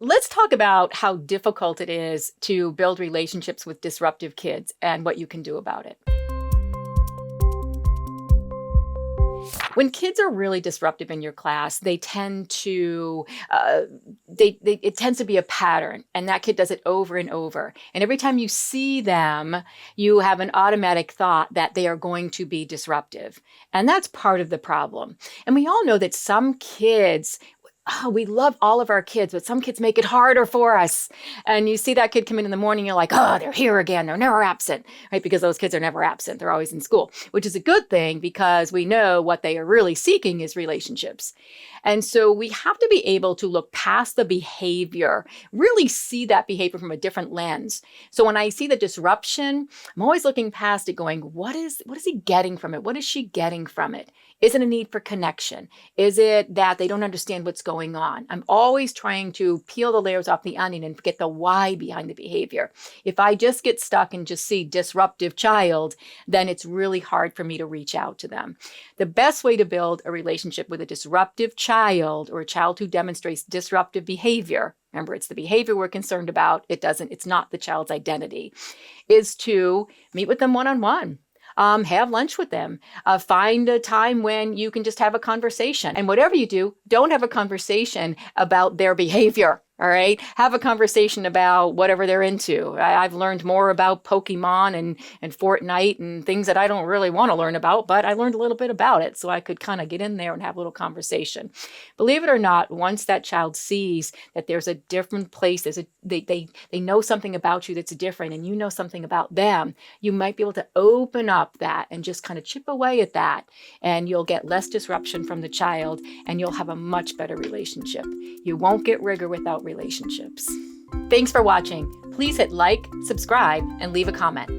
Let's talk about how difficult it is to build relationships with disruptive kids and what you can do about it. When kids are really disruptive in your class, they tend to, it tends to be a pattern, and that kid does it over and over. And every time you see them, you have an automatic thought that they are going to be disruptive. And that's part of the problem. And we all know that some kids, we love all of our kids, but some kids make it harder for us. And you see that kid come in the morning, you're like, oh, they're here again. They're never absent, right? Because those kids are never absent. They're always in school, which is a good thing because we know what they are really seeking is relationships. And so we have to be able to look past the behavior, really see that behavior from a different lens. So when I see the disruption, I'm always looking past it going, what is he getting from it? What is she getting from it? Is it a need for connection? Is it that they don't understand what's going on? I'm always trying to peel the layers off the onion and get the why behind the behavior. If I just get stuck and just see disruptive child, then it's really hard for me to reach out to them. The best way to build a relationship with a disruptive child or a child who demonstrates disruptive behavior, remember, it's the behavior we're concerned about. It's not the child's identity, is to meet with them one-on-one. Have lunch with them. Find a time when you can just have a conversation. And whatever you do, don't have a conversation about their behavior. All right. Have a conversation about whatever they're into. I've learned more about Pokemon and Fortnite and things that I don't really want to learn about, but I learned a little bit about it. So I could kind of get in there and have a little conversation. Believe it or not, once that child sees that there's a different place, they know something about you that's different and you know something about them, you might be able to open up that and just kind of chip away at that. And you'll get less disruption from the child and you'll have a much better relationship. You won't get rigor without relationships. Thanks for watching. Please hit like, subscribe, and leave a comment.